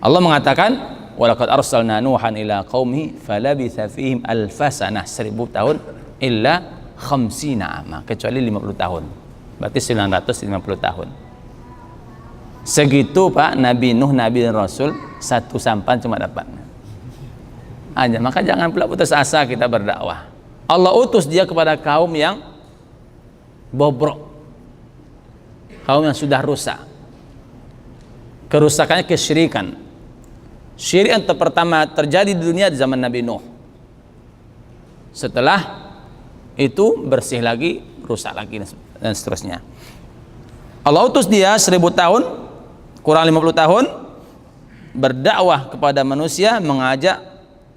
Allah mengatakan, walaqad arsalna nuhan ila qaumi falabitha fihim alfasanah 1000 tahun illa khamsina ama, kecuali 50 tahun. Berarti 950 tahun. Segitu Pak Nabi Nuh, Nabi dan Rasul, satu sampan cuma dapat aja. Maka jangan pula putus asa kita berdakwah. Allah utus dia kepada kaum yang bobrok, kaum yang sudah rusak. Kerusakannya kesyirikan. Syirik yang pertama terjadi di dunia di zaman Nabi Nuh. Setelah itu bersih lagi, rusak lagi dan seterusnya. Allah utus dia 1000 tahun, kurang 50 tahun, berdakwah kepada manusia, mengajak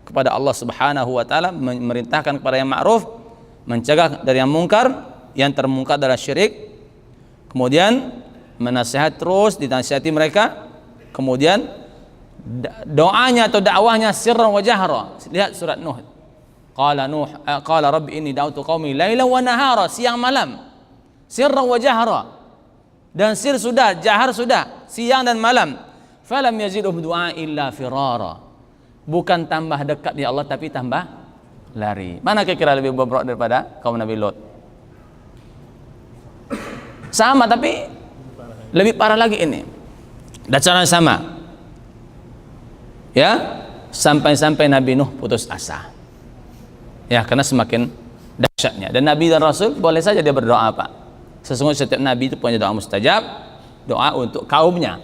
kepada Allah Subhanahu wa taala, memerintahkan kepada yang ma'ruf, mencegah dari yang mungkar. Yang termungkar adalah syirik. Kemudian menasihat, terus dinasihati mereka. Kemudian doanya atau dakwahnya sirran wa jahra. Lihat surat Nuh. Qala rabbi inni da'utu qaumi lailan wa nahara, siang malam. Sirran wa jahra. Dan sir sudah, jahar sudah, siang dan malam. Falam yazidhum du'a illa firara. Bukan tambah dekat ya Allah, tapi tambah lari. Mana kira-kira lebih bobrok daripada kaum Nabi Lot? Sama, tapi lebih parah lagi ini. Dan cara sama. Ya, sampai-sampai Nabi Nuh putus asa. Ya, karena semakin dahsyatnya. Dan Nabi dan Rasul boleh saja dia berdoa, Pak. Sesungguhnya setiap Nabi itu punya doa mustajab, doa untuk kaumnya,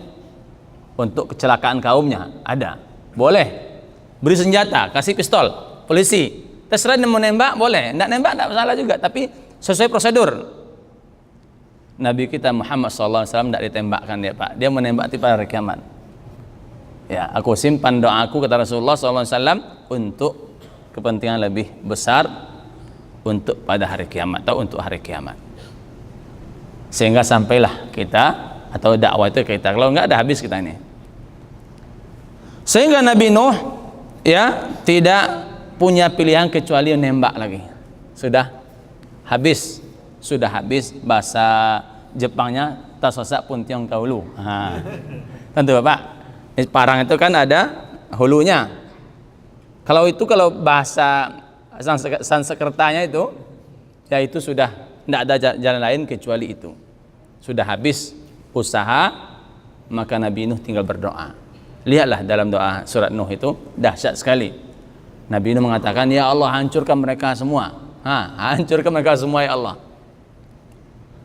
untuk kecelakaan kaumnya ada. Boleh. Beri senjata, kasih pistol, polisi. Terserah dia mau nembak, boleh. Tidak nembak, tidak masalah juga. Tapi sesuai prosedur. Nabi kita Muhammad SAW tidak ditembakkan dia, Pak. Dia menembak pada hari kiamat. Ya, aku simpan doaku, kata Rasulullah SAW, untuk kepentingan lebih besar, untuk pada hari kiamat atau untuk hari kiamat. Sehingga sampailah kita atau dakwah itu kita. Kalau enggak, dah habis kita ini. Sehingga Nabi Nuh ya tidak punya pilihan kecuali menembak lagi. Sudah habis. Sudah habis. Bahasa Jepangnya tasosak pun tiong kaulu. Tentu Bapak, parang itu kan ada hulunya. Kalau bahasa Sanskertanya itu, ya itu sudah tidak ada jalan lain kecuali itu. Sudah habis usaha, maka Nabi Nuh tinggal berdoa. Lihatlah dalam doa surat Nuh itu dahsyat sekali. Nabi Nuh mengatakan, ya Allah, hancurkan mereka semua. Hancurkan mereka semua ya Allah.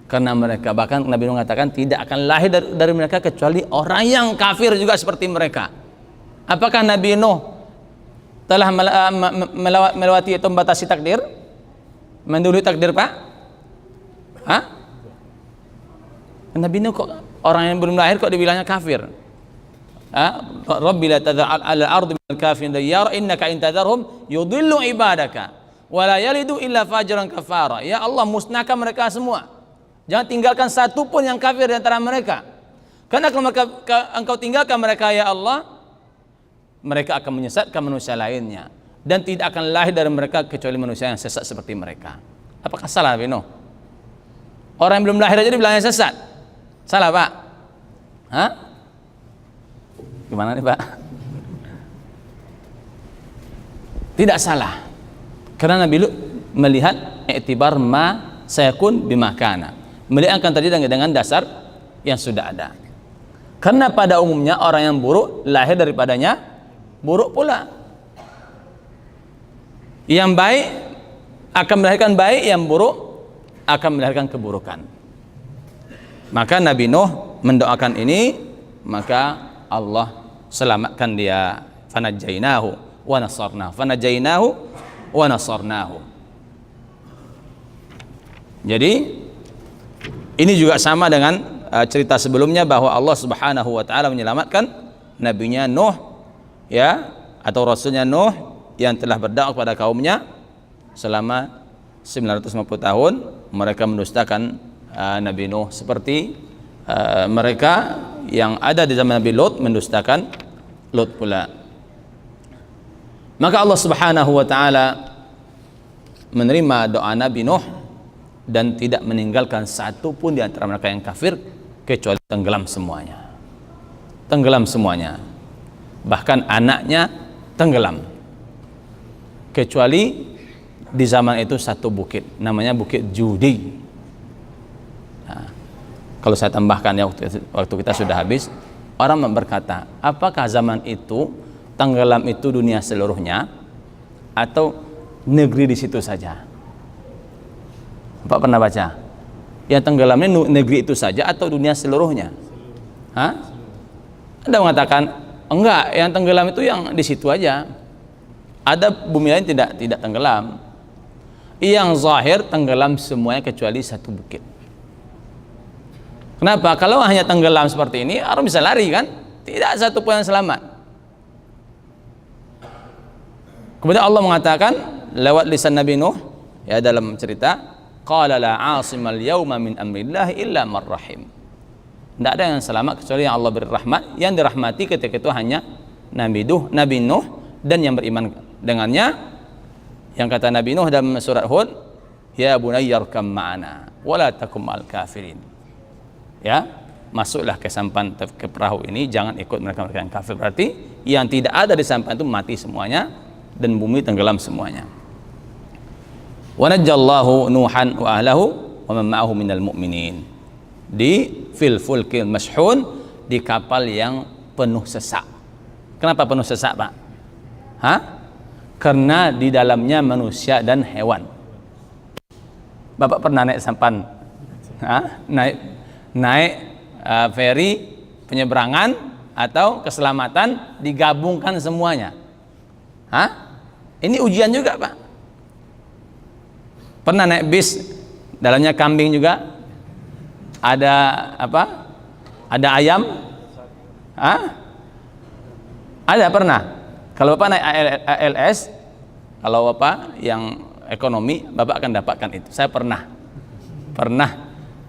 Karena mereka, bahkan Nabi Nuh mengatakan tidak akan lahir dari mereka kecuali orang yang kafir juga seperti mereka. Apakah Nabi Nuh telah melewati atau membatasi takdir? Mendului takdir, Pak? Nabi Nuh kok orang yang belum lahir kok dibilangnya kafir? Rabbi la tadhar 'alal ardi minal kafirin dayyara innaka in tadharhum yudhillu ibadaka wa la yalidu illa fajran kafara. Ya Allah, musnahkan mereka semua. Jangan tinggalkan satu pun yang kafir di antara mereka. Karena kalau engkau tinggalkan mereka ya Allah, mereka akan menyesatkan manusia lainnya, dan tidak akan lahir dari mereka kecuali manusia yang sesat seperti mereka. Apakah salah Nabi Nuh? Orang yang belum lahir aja dibilangnya sesat. Salah, Pak? Gimana nih, Pak? Tidak salah. Karena melihat i'tibar ma sayakun bimakana, melihat akan terjadi dengan dasar yang sudah ada. Karena pada umumnya orang yang buruk lahir daripadanya buruk pula. Yang baik akan melahirkan baik, yang buruk akan melahirkan keburukan. Maka Nabi Nuh mendoakan ini, maka Allah selamatkan dia. Fanajainahu wa nasarnahu, fanajainahu wa nasarnahu. Jadi ini juga sama dengan cerita sebelumnya bahwa Allah Subhanahu wa taala menyelamatkan nabinya Nuh, ya, atau rasulnya Nuh yang telah berdakwah kepada kaumnya selama 950 tahun. Mereka mendustakan Nabi Nuh seperti mereka yang ada di zaman Nabi Lut mendustakan Lut pula. Maka Allah Subhanahu wa taala menerima doa Nabi Nuh dan tidak meninggalkan satu pun di antara mereka yang kafir kecuali tenggelam semuanya. Tenggelam semuanya. Bahkan anaknya tenggelam. Kecuali di zaman itu satu bukit, namanya Bukit Judi. Nah, kalau saya tambahkan ya, waktu kita sudah habis, orang berkata, apakah zaman itu tenggelam itu dunia seluruhnya atau negeri di situ saja? Bapak pernah baca? Yang tenggelamnya negeri itu saja atau dunia seluruhnya? Hah? Ada mengatakan enggak, yang tenggelam itu yang di situ aja. Ada bumi lain tidak tenggelam. Yang zahir tenggelam semuanya kecuali satu bukit. Kenapa? Kalau hanya tenggelam seperti ini, orang bisa lari kan? Tidak satu pun yang selamat. Kemudian Allah mengatakan lewat lisan Nabi Nuh, ya, dalam cerita, qala la 'asimal yauma min amrillahi illa man rahim. Tidak ada yang selamat kecuali yang Allah beri rahmat. Yang dirahmati ketika itu hanya Nabi Nuh dan yang beriman dengannya. Yang kata Nabi Nuh dalam surat Hud, ya bunayya arkam ma'ana wa la takum ma'al kafirin. Ya, masuklah ke sampan, ke perahu ini, jangan ikut mereka yang kafir. Berarti yang tidak ada di sampan itu mati semuanya dan bumi tenggelam semuanya. Wa najjallahu Nuhan wa ahlahu wa man ma'ahu minal mu'minin. Di fil fulkil mashhun, di kapal yang penuh sesak. Kenapa penuh sesak, Pak? Hah? Karena di dalamnya manusia dan hewan. Bapak pernah naik sampan? Hah? Naik feri penyeberangan atau keselamatan, digabungkan semuanya. Hah? Ini ujian juga, Pak. Pernah naik bis, dalamnya kambing juga, ada apa? Ada ayam? Hah? Ada, pernah. Kalau Bapak naik ALS, kalau Bapak yang ekonomi, Bapak akan dapatkan itu. Saya pernah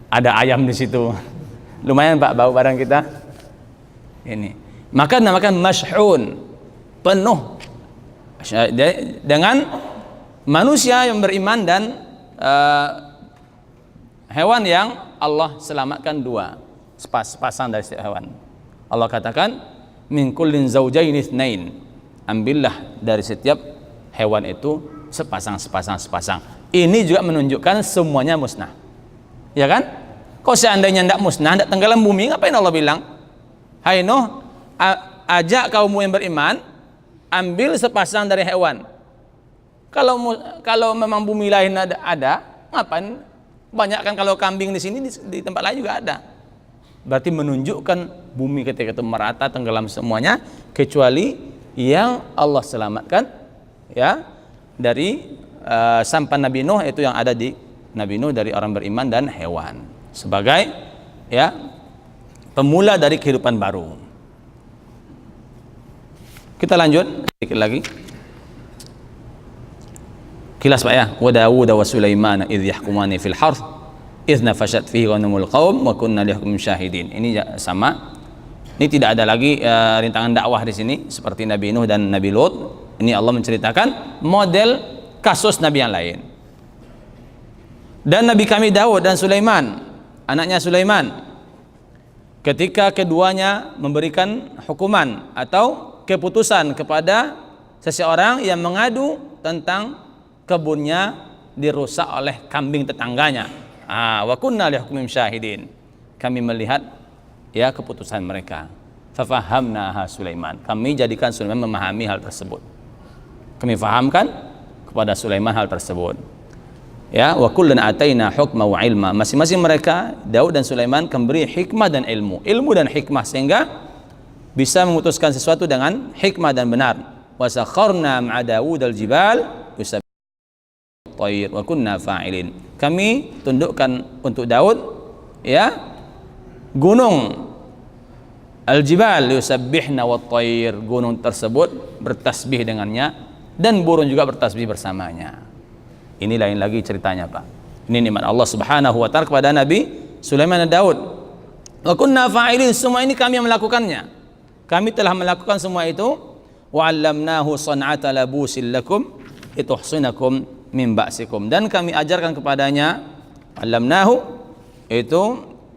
ada ayam di situ. Lumayan, Pak, bau barang kita. Ini. Maka dinamakan mashhun, penuh dengan manusia yang beriman dan hewan yang Allah selamatkan dua, sepasang dari setiap hewan. Allah katakan min kullin zawjaini itsnain. Ambillah dari setiap hewan itu sepasang. Ini juga menunjukkan semuanya musnah, ya kan? Kok seandainya tidak musnah, tidak tenggelam bumi, ngapain Allah bilang, hai Nuh, ajak kaummu yang beriman, ambil sepasang dari hewan. Kalau memang bumi lain ada, ngapain? Banyak kan kalau kambing di sini, di tempat lain juga ada. Berarti menunjukkan bumi ketika itu merata tenggelam semuanya, kecuali yang Allah selamatkan, ya, dari sampan Nabi Nuh, itu yang ada di Nabi Nuh dari orang beriman dan hewan, sebagai, ya, pemula dari kehidupan baru. Kita lanjut sedikit lagi. Kilas, Pak, ya. Wa Dawud wa Sulaiman idh yahkumani fil harth idh nafashat fihi ghanamul qaum wa kunna lihukmihim syahidin. Ini sama. Ini tidak ada lagi rintangan dakwah di sini seperti Nabi Nuh dan Nabi Lut. Ini Allah menceritakan model kasus nabi yang lain. Dan Nabi kami Daud dan Sulaiman, anaknya Sulaiman, ketika keduanya memberikan hukuman atau keputusan kepada seseorang yang mengadu tentang kebunnya dirusak oleh kambing tetangganya. Wa kunna li hukmihim syahidin. Kami melihat ya keputusan mereka. Fafahamnaha Sulaiman. Kami jadikan Sulaiman memahami hal tersebut. Kami fahamkan kepada Sulaiman hal tersebut. Ya, wa kullan ataina hukma wa ilma. Masing-masing mereka, Daud dan Sulaiman, memberi hikmah dan ilmu dan hikmah, sehingga bisa memutuskan sesuatu dengan hikmah dan benar. Wa sakharna ma'a Daud al-jibal yusabbihu at-tayr wa kunna fa'ilin. Kami tundukkan untuk Daud ya gunung al-jibal yusabbihna wat-tayr, gunung tersebut bertasbih dengannya dan burung juga bertasbih bersamanya. Ini lain lagi ceritanya, Pak. Ini nikmat Allah Subhanahu wa taala kepada Nabi Sulaiman dan Daud. Wa kunna fa'ilin, semua ini kami yang melakukannya. Kami telah melakukan semua itu. Wa 'allamnahu san'ata labusin lakum lituhsinakum min ba'sikum. Dan kami ajarkan kepadanya, 'allamnahu itu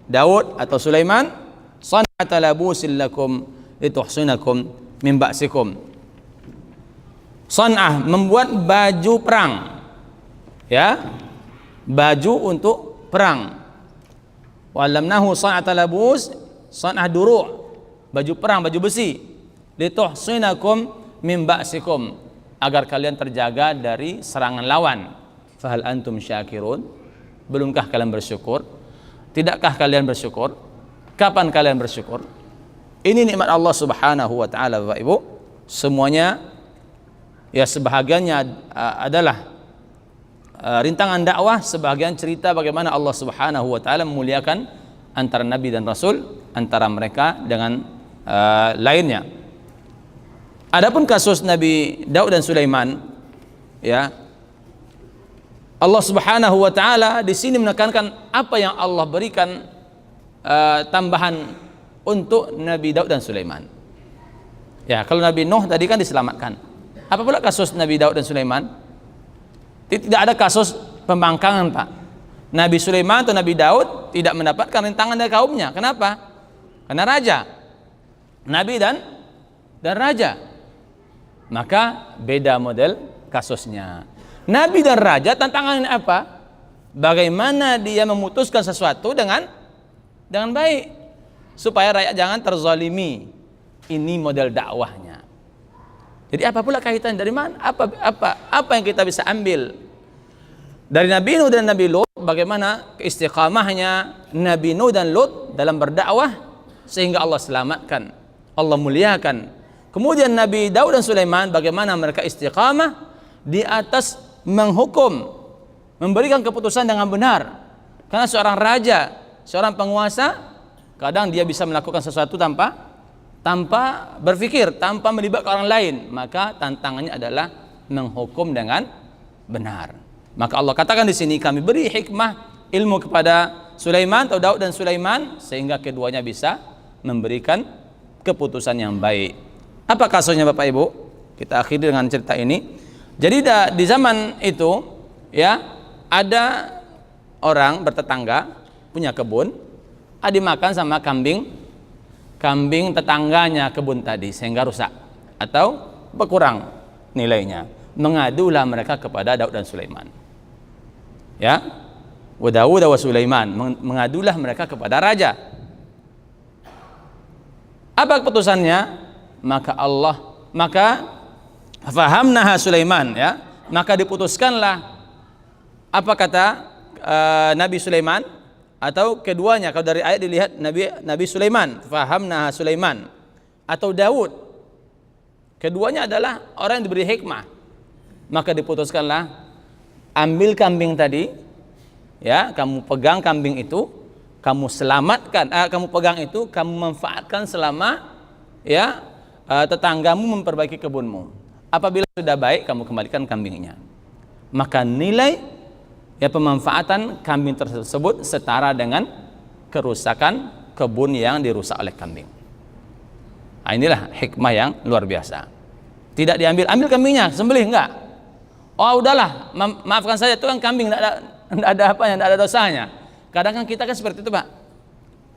Daud atau Sulaiman, san'ata labusin lakum lituhsinakum min ba'sikum. San'ah, membuat baju perang. Ya, baju untuk perang. Wa'allamnahu san'ata labus, san'ah duru', baju perang, baju besi. Lituhsinakum min ba'sikum, agar kalian terjaga dari serangan lawan. Fahal antum syakirun? Belumkah kalian bersyukur? Tidakkah kalian bersyukur? Kapan kalian bersyukur? Ini nikmat Allah Subhanahu wa taala, Bapak Ibu. Semuanya ya sebahagiannya adalah rintangan dakwah, sebagian cerita bagaimana Allah Subhanahu wa taala memuliakan antara nabi dan rasul, antara mereka dengan lainnya. Adapun kasus Nabi Daud dan Sulaiman, ya, Allah Subhanahu wa taala di sini menekankan apa yang Allah berikan tambahan untuk Nabi Daud dan Sulaiman. Ya, kalau Nabi Nuh tadi kan diselamatkan. Apa pula kasus Nabi Daud dan Sulaiman? Tidak ada kasus pembangkangan, Pak. Nabi Sulaiman atau Nabi Daud tidak mendapatkan rintangan dari kaumnya. Kenapa? Karena raja, nabi dan raja. Maka beda model kasusnya. Nabi dan raja tantangannya apa? Bagaimana dia memutuskan sesuatu dengan baik supaya rakyat jangan terzalimi. Ini model dakwahnya. Jadi apa pula kaitan dari mana? Apa yang kita bisa ambil dari Nabi Nuh dan Nabi Lut? Bagaimana istiqamahnya Nabi Nuh dan Lut dalam berdakwah sehingga Allah selamatkan, Allah muliakan. Kemudian Nabi Daud dan Sulaiman, bagaimana mereka istiqamah di atas menghukum, memberikan keputusan dengan benar. Karena seorang raja, seorang penguasa, kadang dia bisa melakukan sesuatu tanpa berpikir, tanpa melibatkan orang lain. Maka tantangannya adalah menghukum dengan benar. Maka Allah katakan di sini, kami beri hikmah ilmu kepada Sulaiman atau Daud dan Sulaiman sehingga keduanya bisa memberikan keputusan yang baik. Apa kasusnya, Bapak Ibu? Kita akhiri dengan cerita ini. Jadi di zaman itu ya ada orang bertetangga punya kebun, dimakan sama kambing tetangganya kebun tadi sehingga rusak atau berkurang nilainya. Mengadulah mereka kepada Daud dan Sulaiman. Ya, wa Daud wa Sulaiman, mengadulah mereka kepada raja. Apa keputusannya? Maka fahamnaha Sulaiman, ya. Maka diputuskanlah, apa kata Nabi Sulaiman atau keduanya, kalau dari ayat dilihat Nabi Sulaiman, fahamnaha Sulaiman atau Daud. Keduanya adalah orang yang diberi hikmah. Maka diputuskanlah, ambil kambing tadi, ya, kamu pegang kambing itu, kamu selamatkan, kamu pegang itu, kamu manfaatkan selama ya tetanggamu memperbaiki kebunmu. Apabila sudah baik, kamu kembalikan kambingnya. Maka nilai ya pemanfaatan kambing tersebut setara dengan kerusakan kebun yang dirusak oleh kambing. Nah, inilah hikmah yang luar biasa. Tidak ambil kambingnya, sembelih enggak. Oh udahlah, maafkan saja, itu kan kambing, enggak ada apanya, enggak ada dosanya. Kadang kan kita kan seperti itu, Pak.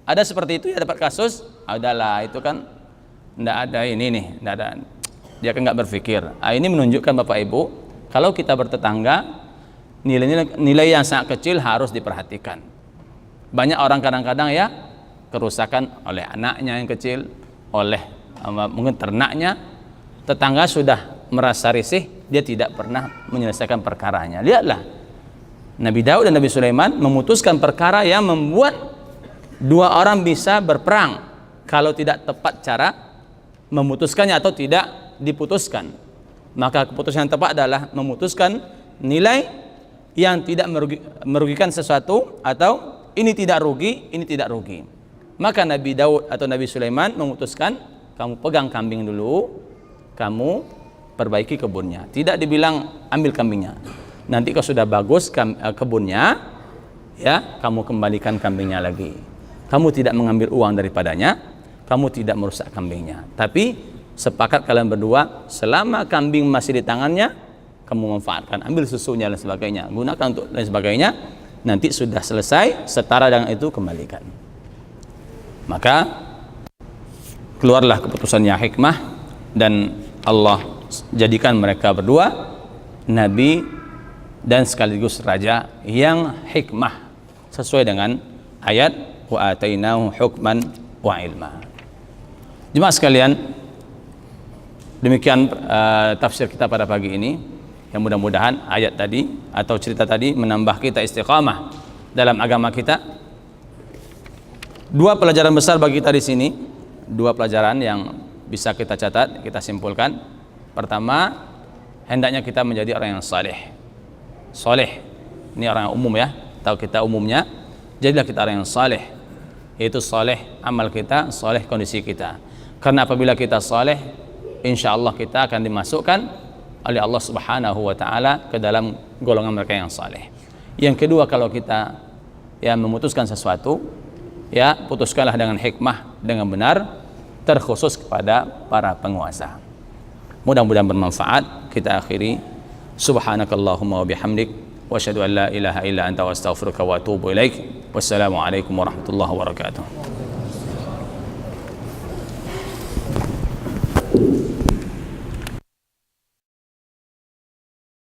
Ada seperti itu ya, dapat kasus, udahlah itu kan enggak ada ini nih, enggak ada. Dia kan enggak berpikir. Ini menunjukkan Bapak Ibu, kalau kita bertetangga nilai yang sangat kecil harus diperhatikan. Banyak orang kadang-kadang ya kerusakan oleh anaknya yang kecil, oleh mungkin ternaknya, tetangga sudah merasa risih, dia tidak pernah menyelesaikan perkaranya. Lihatlah, Nabi Daud dan Nabi Sulaiman memutuskan perkara yang membuat dua orang bisa berperang kalau tidak tepat cara memutuskannya atau tidak diputuskan. Maka keputusan yang tepat adalah memutuskan nilai yang tidak merugikan sesuatu, atau ini tidak rugi, ini tidak rugi. Maka Nabi Daud atau Nabi Sulaiman memutuskan, kamu pegang kambing dulu, kamu perbaiki kebunnya. Tidak dibilang ambil kambingnya, nanti kalau sudah bagus kebunnya, ya kamu kembalikan kambingnya lagi. Kamu tidak mengambil uang daripadanya, kamu tidak merusak kambingnya, tapi sepakat kalian berdua, selama kambing masih di tangannya, kamu manfaatkan, ambil susunya dan sebagainya, gunakan untuk dan sebagainya. Nanti sudah selesai, setara dengan itu kembalikan. Maka keluarlah keputusan yang hikmah, dan Allah jadikan mereka berdua nabi dan sekaligus raja yang hikmah, sesuai dengan ayat wa atainahu hukman wa ilma. Jemaah sekalian, demikian tafsir kita pada pagi ini. Yang mudah-mudahan ayat tadi atau cerita tadi menambah kita istiqamah dalam agama kita. Dua pelajaran besar bagi kita di sini, dua pelajaran yang bisa kita catat, kita simpulkan. Pertama, hendaknya kita menjadi orang yang saleh. Saleh, ini orang yang umum ya, tahu kita umumnya. Jadilah kita orang yang saleh, yaitu saleh amal kita, saleh kondisi kita. Karena apabila kita saleh, insya Allah kita akan dimasukkan oleh Allah Subhanahu wa Ta'ala ke dalam golongan mereka yang saleh. Yang kedua, kalau kita ya memutuskan sesuatu, ya putuskanlah dengan hikmah, dengan benar, terkhusus kepada para penguasa. Mudah-mudahan bermanfaat. Kita akhiri, subhanakallahumma wa bihamdik, wa asyhadu an la ilaha illa anta wa astaghfiruka wa atubu ilaik. Wassalamualaikum warahmatullahi wabarakatuh.